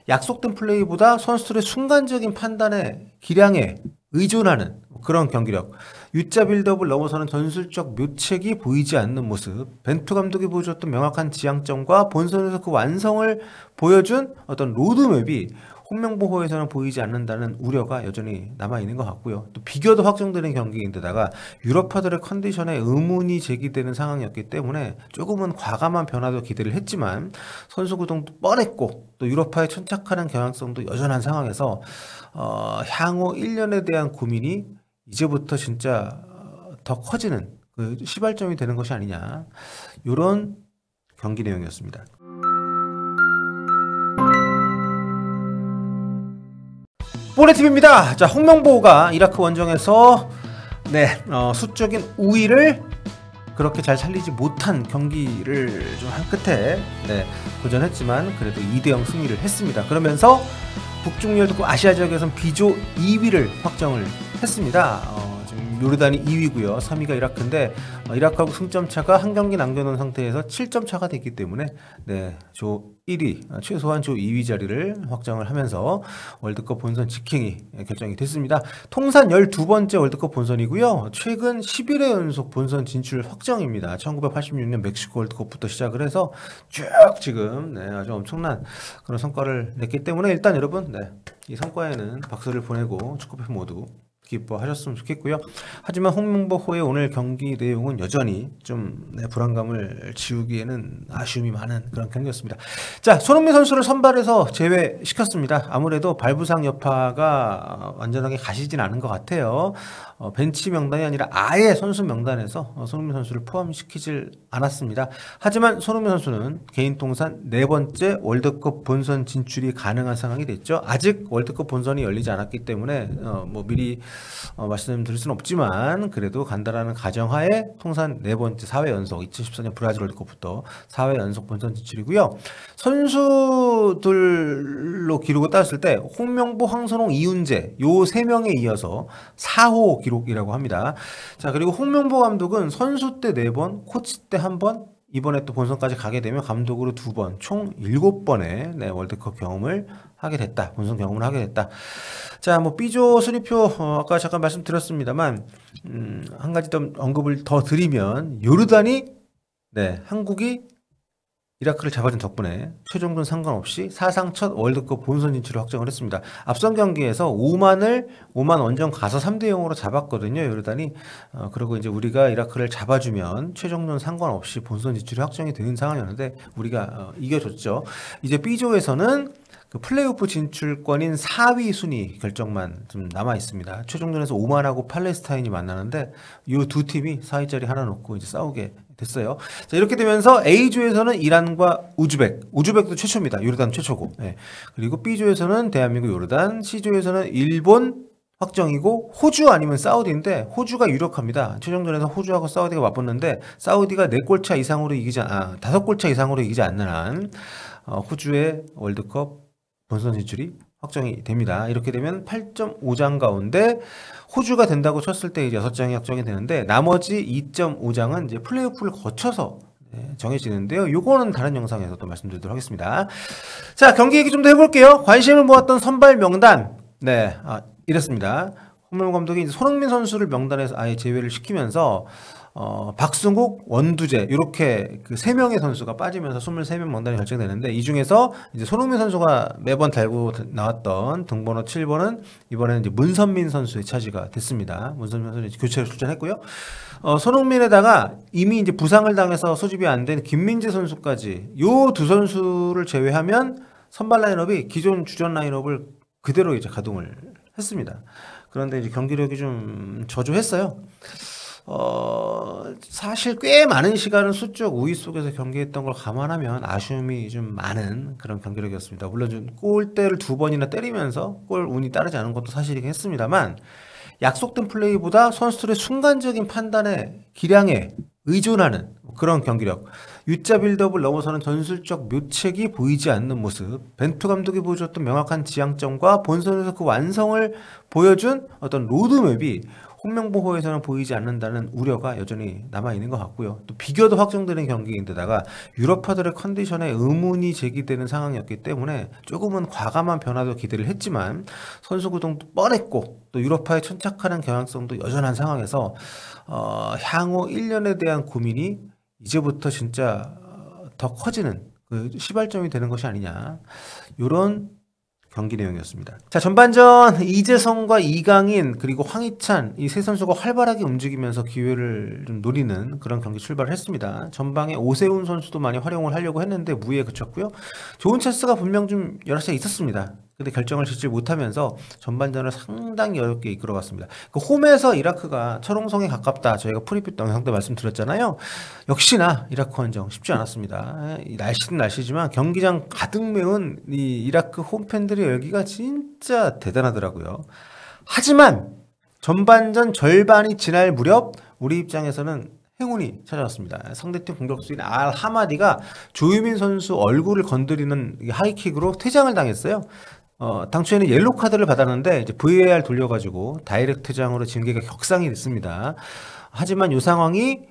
약속된 플레이보다 선수들의 순간적인 판단에 기량에 의존하는 그런 경기력, U자 빌드업을 넘어서는 전술적 묘책이 보이지 않는 모습, 벤투 감독이 보여줬던 명확한 지향점과 본선에서 그 완성을 보여준 어떤 로드맵이 홍명보호에서는 보이지 않는다는 우려가 여전히 남아있는 것 같고요. 또 비교도 확정되는 경기인데다가 유럽파들의 컨디션에 의문이 제기되는 상황이었기 때문에 조금은 과감한 변화도 기대를 했지만 선수 구동도 뻔했고 또 유럽파에 천착하는 경향성도 여전한 상황에서 향후 1년에 대한 고민이 이제부터 진짜 더 커지는 그 시발점이 되는 것이 아니냐, 이런 경기 내용이었습니다. 뽀레TV입니다. 자, 홍명보가 이라크 원정에서 수적인 우위를 그렇게 잘 살리지 못한 경기를 좀 한 끝에 도전했지만 그래도 2대0 승리를 했습니다. 그러면서 북중 월드컵 아시아 지역에서는 B조 2위를 확정을 했습니다. 지금 요르단이 2위고요. 3위가 이라크인데 이라크하고 승점 차가 한 경기 남겨놓은 상태에서 7점 차가 됐기 때문에 조 1위, 최소한 조 2위 자리를 확정을 하면서 월드컵 본선 직행이 결정이 됐습니다. 통산 12번째 월드컵 본선이고요. 최근 11회 연속 본선 진출 확정입니다. 1986년 멕시코 월드컵부터 시작을 해서 쭉 지금 아주 엄청난 그런 성과를 냈기 때문에 일단 여러분 이 성과에는 박수를 보내고 축구팬 모두 기뻐하셨으면 좋겠고요. 하지만 홍명보호의 오늘 경기 내용은 여전히 좀 불안감을 지우기에는 아쉬움이 많은 그런 경기였습니다. 자, 손흥민 선수를 선발해서 제외시켰습니다. 아무래도 발부상 여파가 완전하게 가시진 않은 것 같아요. 벤치 명단이 아니라 아예 선수 명단에서 손흥민 선수를 포함시키질 않았습니다. 하지만 손흥민 선수는 개인 통산 4번째 월드컵 본선 진출이 가능한 상황이 됐죠. 아직 월드컵 본선이 열리지 않았기 때문에 미리 말씀드릴 수는 없지만 그래도 간다라는 가정하에 통산 4번째 4회 연속 2014년 브라질 월드컵부터 4회 연속 본선 진출이고요. 선수들로 기록을 따졌을 때 홍명보, 황선홍, 이훈재 요 3명에 이어서 4호 기록이라고 합니다. 자, 그리고 홍명보 감독은 선수 때 4번, 코치 때 1번, 이번에 또 본선까지 가게 되면 감독으로 2번, 총 7번의 월드컵 경험을 하게 됐다. 본선 경험을 하게 됐다. 자, B조 순위표 아까 잠깐 말씀드렸습니다만 한 가지 더 언급을 더 드리면 요르단이 한국이 이라크를 잡아준 덕분에 최종전 상관없이 사상 첫 월드컵 본선 진출을 확정을 했습니다. 앞선 경기에서 오만 원정 가서 3대0으로 잡았거든요, 요르단이. 그리고 이제 우리가 이라크를 잡아주면 최종전 상관없이 본선 진출이 확정이 되는 상황이었는데 우리가 이겨줬죠. 이제 B조에서는 그 플레이오프 진출권인 4위 순위 결정만 좀 남아 있습니다. 최종전에서 오만하고 팔레스타인이 만나는데 이 두 팀이 4위짜리 하나 놓고 이제 싸우게 됐어요. 자, 이렇게 되면서 A조에서는 이란과 우즈벡도 최초입니다. 요르단 최초고. 그리고 B조에서는 대한민국, 요르단, C조에서는 일본 확정이고 호주 아니면 사우디인데 호주가 유력합니다. 최종전에서 호주하고 사우디가 맞붙는데 사우디가 4골차 이상으로 5골차 이상으로 이기지 않는 한 호주의 월드컵 본선 진출이 확정이 됩니다. 이렇게 되면 8.5장 가운데 호주가 된다고 쳤을 때 이제 6장이 확정이 되는데 나머지 2.5장은 이제 플레이오프를 거쳐서 정해지는데요. 요거는 다른 영상에서 또 말씀드리도록 하겠습니다. 자, 경기 얘기 좀 더 해볼게요. 관심을 모았던 선발 명단. 이랬습니다. 홍명보 감독이 이제 손흥민 선수를 명단에서 아예 제외를 시키면서 박승욱, 원두재 이렇게 그 3명의 선수가 빠지면서 23명 명단이 결정되는데 이 중에서 이제 손흥민 선수가 매번 달고 나왔던 등번호 7번은 이번에는 이제 문선민 선수의 차지가 됐습니다. 문선민 선수는 교체로 출전했고요. 손흥민에다가 이미 이제 부상을 당해서 소집이 안 된 김민재 선수까지 요 두 선수를 제외하면 선발 라인업이 기존 주전 라인업을 그대로 이제 가동을 했습니다. 그런데 이제 경기력이 좀 저조했어요. 사실 꽤 많은 시간을 수적 우위 속에서 경기했던 걸 감안하면 아쉬움이 좀 많은 그런 경기력이었습니다. 물론 좀 골대를 2번이나 때리면서 골 운이 따르지 않은 것도 사실이긴 했습니다만 약속된 플레이보다 선수들의 순간적인 판단에 기량에 의존하는 그런 경기력, U자 빌드업을 넘어서는 전술적 묘책이 보이지 않는 모습, 벤투 감독이 보여줬던 명확한 지향점과 본선에서 그 완성을 보여준 어떤 로드맵이 홍명보호에서는 보이지 않는다는 우려가 여전히 남아있는 것 같고요. 또 비교도 확정되는 경기인데다가 유럽파들의 컨디션에 의문이 제기되는 상황이었기 때문에 조금은 과감한 변화도 기대를 했지만 선수 구동도 뻔했고 또 유럽파에 천착하는 경향성도 여전한 상황에서 향후 1년에 대한 고민이 이제부터 진짜 더 커지는 그 시발점이 되는 것이 아니냐, 이런 경기 내용이었습니다. 자, 전반전 이재성과 이강인 그리고 황희찬 이 세 선수가 활발하게 움직이면서 기회를 좀 노리는 그런 경기 출발을 했습니다. 전방에 오세훈 선수도 많이 활용을 하려고 했는데 무리에 그쳤고요. 좋은 찬스가 분명 좀 여러 차례 있었습니다. 근데 결정을 짓지 못하면서 전반전을 상당히 어렵게 이끌어갔습니다. 그 홈에서 이라크가 철옹성에 가깝다, 저희가 프리뷰 영상 때 말씀드렸잖아요. 역시나 이라크 원정 쉽지 않았습니다. 날씨는 날씨지만 경기장 가득 메운 이 이라크 홈팬들의 열기가 진짜 대단하더라고요. 하지만 전반전 절반이 지날 무렵 우리 입장에서는 행운이 찾아왔습니다. 상대팀 공격수인 알 하마디가 조유민 선수 얼굴을 건드리는 하이킥으로 퇴장을 당했어요. 당초에는 옐로 카드를 받았는데 이제 VAR 돌려가지고 다이렉트 퇴장으로 징계가 격상이 됐습니다. 하지만 이 상황이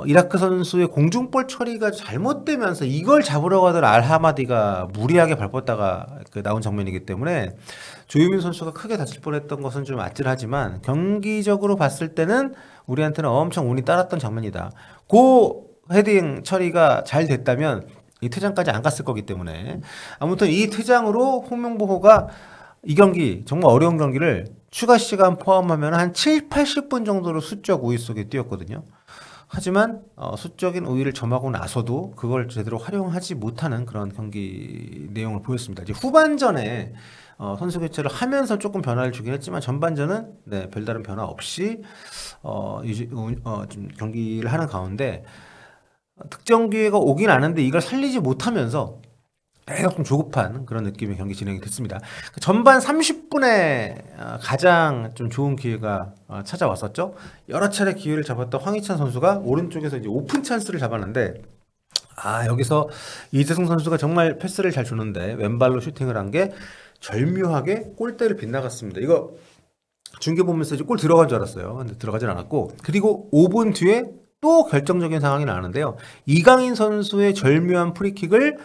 이라크 선수의 공중볼 처리가 잘못되면서 이걸 잡으러 가던 알하마디가 무리하게 밟았다가 나온 장면이기 때문에 조유민 선수가 크게 다칠 뻔했던 것은 좀 아찔하지만 경기적으로 봤을 때는 우리한테는 엄청 운이 따랐던 장면이다. 그 헤딩 처리가 잘 됐다면 이 퇴장까지 안 갔을 거기 때문에 아무튼 이 퇴장으로 홍명보호가 이 경기 정말 어려운 경기를 추가 시간 포함하면 한 7, 80분 정도로 수적 우위 속에 뛰었거든요. 하지만 수적인 우위를 점하고 나서도 그걸 제대로 활용하지 못하는 그런 경기 내용을 보였습니다. 이제 후반전에 선수 교체를 하면서 조금 변화를 주긴 했지만 전반전은 네, 별다른 변화 없이 좀 경기를 하는 가운데 득점 기회가 오긴 하는데 이걸 살리지 못하면서 계속 좀 조급한 그런 느낌의 경기 진행이 됐습니다. 전반 30분에 가장 좀 좋은 기회가 찾아왔었죠. 여러 차례 기회를 잡았던 황희찬 선수가 오른쪽에서 이제 오픈 찬스를 잡았는데 여기서 이재성 선수가 정말 패스를 잘 주는데 왼발로 슈팅을 한 게 절묘하게 골대를 빗나갔습니다. 이거 중계 보면서 이제 골 들어간 줄 알았어요. 근데 들어가진 않았고, 그리고 5분 뒤에 또 결정적인 상황이 나는데요. 이강인 선수의 절묘한 프리킥을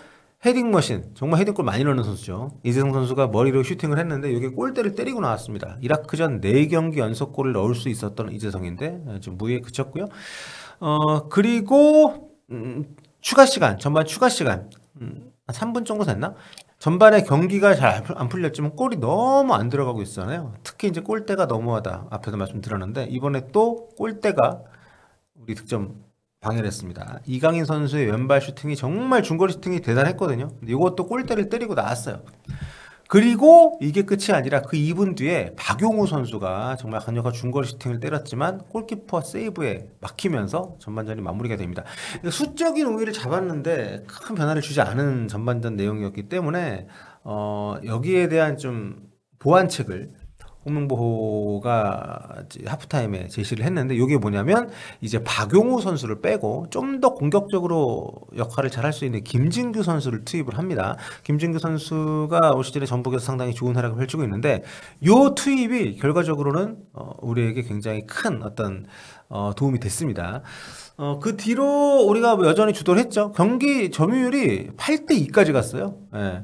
헤딩머신, 정말 헤딩골 많이 넣는 선수죠. 이재성 선수가 머리로 슈팅을 했는데 여기 골대를 때리고 나왔습니다. 이라크전 4경기 연속골을 넣을 수 있었던 이재성인데 좀 무리에 그쳤고요. 그리고 추가 시간, 전반 추가 시간 한 3분 정도 됐나? 전반에 경기가 잘 안 풀렸지만 골이 너무 안 들어가고 있잖아요. 특히 이제 골대가 너무하다, 앞에서 말씀드렸는데 이번에 또 골대가 우리 득점 방해를 했습니다. 이강인 선수의 왼발 슈팅이 정말 중거리 슈팅이 대단했거든요. 근데 이것도 골대를 때리고 나왔어요. 그리고 이게 끝이 아니라 그 2분 뒤에 박용우 선수가 정말 강력한 중거리 슈팅을 때렸지만 골키퍼 세이브에 막히면서 전반전이 마무리가 됩니다. 수적인 우위를 잡았는데 큰 변화를 주지 않은 전반전 내용이었기 때문에 여기에 대한 좀 보완책을 홍명보호가 하프타임에 제시를 했는데, 이게 뭐냐면 이제 박용우 선수를 빼고 좀 더 공격적으로 역할을 잘 할 수 있는 김진규 선수를 투입을 합니다. 김진규 선수가 올 시즌에 전북에서 상당히 좋은 활약을 펼치고 있는데 이 투입이 결과적으로는 우리에게 굉장히 큰 어떤 도움이 됐습니다. 그 뒤로 우리가 여전히 주도를 했죠. 경기 점유율이 8대2까지 갔어요. 예.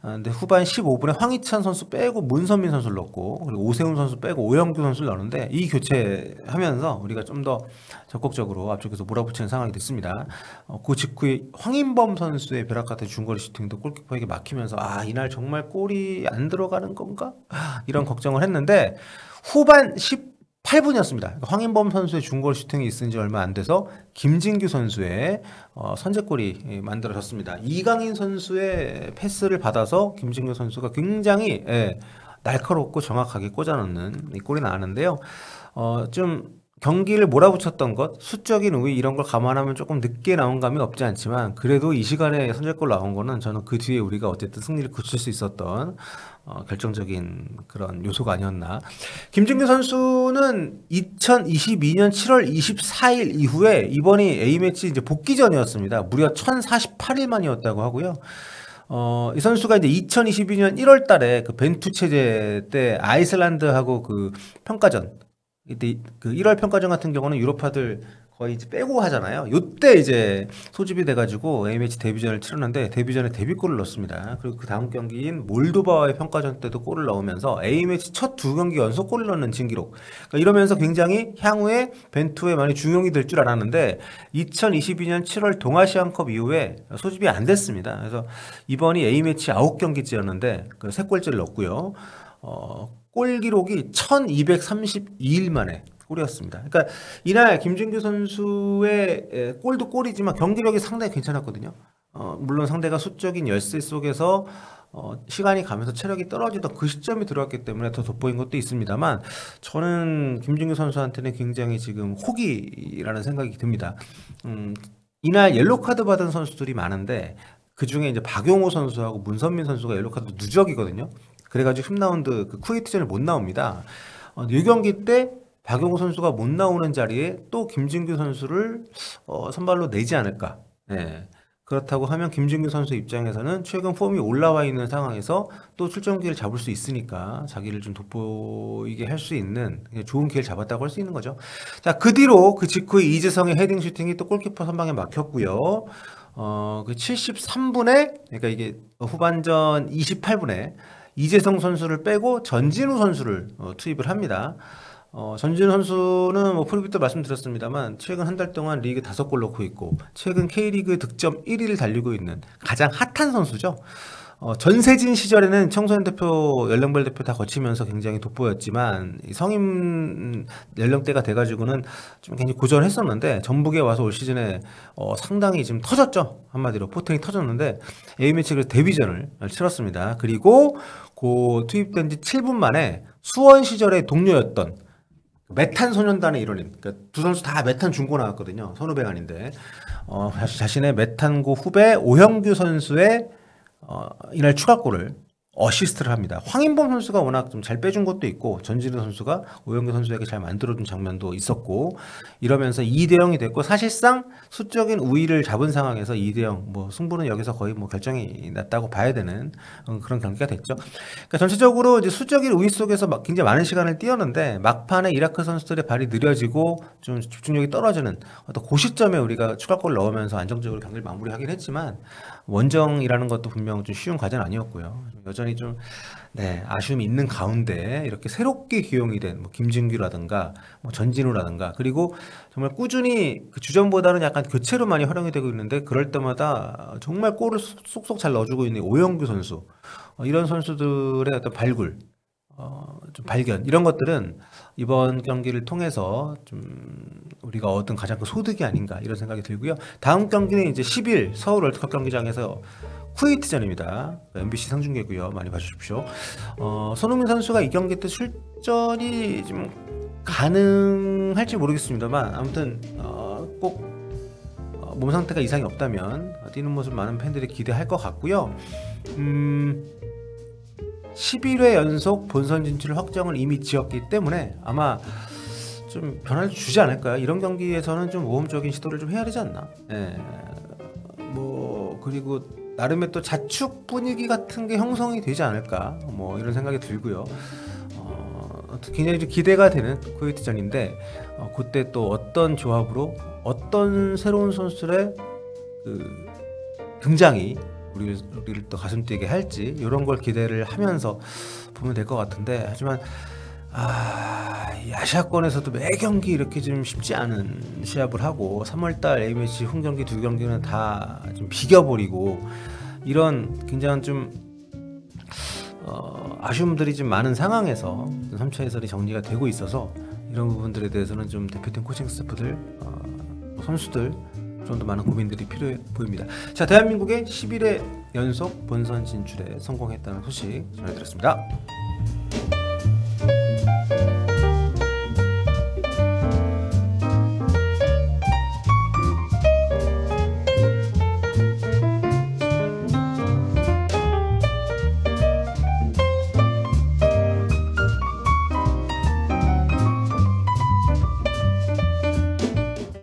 근데 후반 15분에 황희찬 선수 빼고 문선민 선수를 넣고, 그리고 오세훈 선수 빼고 오영규 선수를 넣었는데 이 교체하면서 우리가 좀 더 적극적으로 앞쪽에서 몰아붙이는 상황이 됐습니다. 그 직후에 황인범 선수의 벼락 같은 중거리 슈팅도 골키퍼에게 막히면서 이날 정말 골이 안 들어가는 건가? 이런 걱정을 했는데 후반 8분이었습니다. 황인범 선수의 중거리 슈팅이 있은 지 얼마 안 돼서 김진규 선수의 선제골이 만들어졌습니다. 이강인 선수의 패스를 받아서 김진규 선수가 굉장히 날카롭고 정확하게 꽂아넣는 이 골이 나왔는데요. 좀 경기를 몰아붙였던 것, 수적인 우위 이런 걸 감안하면 조금 늦게 나온 감이 없지 않지만 그래도 이 시간에 선제골 나온 거는 저는 그 뒤에 우리가 어쨌든 승리를 굳힐 수 있었던 결정적인 그런 요소가 아니었나. 김진규 선수는 2022년 7월 24일 이후에 이번이 A매치 이제 복귀전이었습니다. 무려 1048일 만이었다고 하고요. 이 선수가 이제 2022년 1월 달에 그 벤투 체제 때 아이슬란드하고 그 평가전, 이때 그 1월 평가전 같은 경우는 유로파들 거의 이제 빼고 하잖아요. 요때 이제 소집이 돼가지고 A매치 데뷔전을 치렀는데 데뷔전에 데뷔골을 넣었습니다. 그리고 그 다음 경기인 몰도바와의 평가전 때도 골을 넣으면서 A매치 첫 2경기 연속 골을 넣는 진기록. 그러니까 이러면서 굉장히 향후에 벤투에 많이 중용이 될 줄 알았는데 2022년 7월 동아시안컵 이후에 소집이 안 됐습니다. 그래서 이번이 A매치 9경기째였는데 그 3골째를 넣었고요. 골 기록이 1232일 만에 골이었습니다. 그러니까 이날 김진규 선수의 골도 골이지만 경기력이 상당히 괜찮았거든요. 물론 상대가 수적인 열세 속에서 시간이 가면서 체력이 떨어지던 그 시점이 들어왔기 때문에 더 돋보인 것도 있습니다만 저는 김진규 선수한테는 굉장히 지금 호기라는 생각이 듭니다. 이날 옐로 카드 받은 선수들이 많은데 그 중에 이제 박용호 선수하고 문선민 선수가 옐로 카드 누적이거든요. 그래가지고 10라운드 그 쿠웨이트전을 못 나옵니다. 이 경기 때 박용호 선수가 못 나오는 자리에 또 김진규 선수를 선발로 내지 않을까. 네. 그렇다고 하면 김진규 선수 입장에서는 최근 폼이 올라와 있는 상황에서 또 출전 기회를 잡을 수 있으니까 자기를 좀 돋보이게 할 수 있는 좋은 기회를 잡았다고 할 수 있는 거죠. 자, 그 뒤로 그 직후에 이재성의 헤딩 슈팅이 또 골키퍼 선방에 막혔고요. 그 73분에 그러니까 이게 후반전 28분에 이재성 선수를 빼고 전진우 선수를 투입을 합니다. 전진우 선수는 뭐 프리뷰 때 말씀드렸습니다만 최근 한 달 동안 리그 5골 넣고 있고 최근 K리그 득점 1위를 달리고 있는 가장 핫한 선수죠. 전세진 시절에는 청소년 대표, 연령별 대표 다 거치면서 굉장히 돋보였지만 성인 연령대가 돼가지고는 좀 굉장히 고전했었는데 전북에 와서 올 시즌에 상당히 지금 터졌죠. 한마디로 포텐이 터졌는데 A매치 그 데뷔전을 치렀습니다. 그리고 그 투입된 지 7분 만에 수원 시절의 동료였던 메탄 소년단의 일원인, 그러니까 두 선수 다 메탄 중고 나왔거든요. 선후배간인데 자신의 메탄고 후배 오형규 선수의 이날 추가골을 어시스트를 합니다. 황인범 선수가 워낙 좀 잘 빼준 것도 있고 전진우 선수가 오영규 선수에게 잘 만들어준 장면도 있었고 이러면서 2대0이 됐고 사실상 수적인 우위를 잡은 상황에서 2대0 뭐 승부는 여기서 거의 뭐 결정이 났다고 봐야 되는 그런 경기가 됐죠. 그러니까 전체적으로 이제 수적인 우위 속에서 굉장히 많은 시간을 뛰었는데 막판에 이라크 선수들의 발이 느려지고 좀 집중력이 떨어지는 어떤 그 시점에 우리가 추가골을 넣으면서 안정적으로 경기를 마무리하긴 했지만 원정이라는 것도 분명 좀 쉬운 과제는 아니었고요. 여전히 좀 아쉬움이 있는 가운데 이렇게 새롭게 기용이 된 뭐 김진규라든가 뭐 전진우라든가 그리고 정말 꾸준히 그 주전보다는 약간 교체로 많이 활용이 되고 있는데 그럴 때마다 정말 골을 쏙쏙 잘 넣어주고 있는 오영규 선수 이런 선수들의 어떤 발굴 좀 발견 이런 것들은 이번 경기를 통해서 좀 우리가 얻은 가장 큰 소득이 아닌가 이런 생각이 들고요. 다음 경기는 이제 10일 서울 월드컵 경기장에서 쿠웨이트전입니다. MBC 생중계고요. 많이 봐주십시오. 손흥민 선수가 이 경기 때 출전이 좀 가능할지 모르겠습니다만 아무튼 꼭 몸 상태가 이상이 없다면 뛰는 모습 많은 팬들이 기대할 것 같고요. 11회 연속 본선 진출 확정을 이미 지었기 때문에 아마 좀 변화를 주지 않을까요? 이런 경기에서는 좀 모험적인 시도를 좀 해야 되지 않나? 뭐 그리고 나름의 또 자축 분위기 같은 게 형성이 되지 않을까? 뭐 이런 생각이 들고요. 굉장히 좀 기대가 되는 쿠웨이트전인데 그때 또 어떤 조합으로 어떤 새로운 선수들의 그 등장이 우리를 또 가슴 뛰게 할지 이런 걸 기대를 하면서 보면 될 것 같은데 하지만 이 아시아권에서도 매 경기 이렇게 좀 쉽지 않은 시합을 하고 3월달 A매치 홈경기 2경기는 다 좀 비겨버리고 이런 굉장한 좀 아쉬움들이 좀 많은 상황에서 3차 예선이 정리가 되고 있어서 이런 부분들에 대해서는 좀 대표팀 코칭 스태프들 선수들 좀 더 많은 고민들이 필요해 보입니다. 자, 대한민국의 11회 연속 본선 진출에 성공했다는 소식 전해드렸습니다.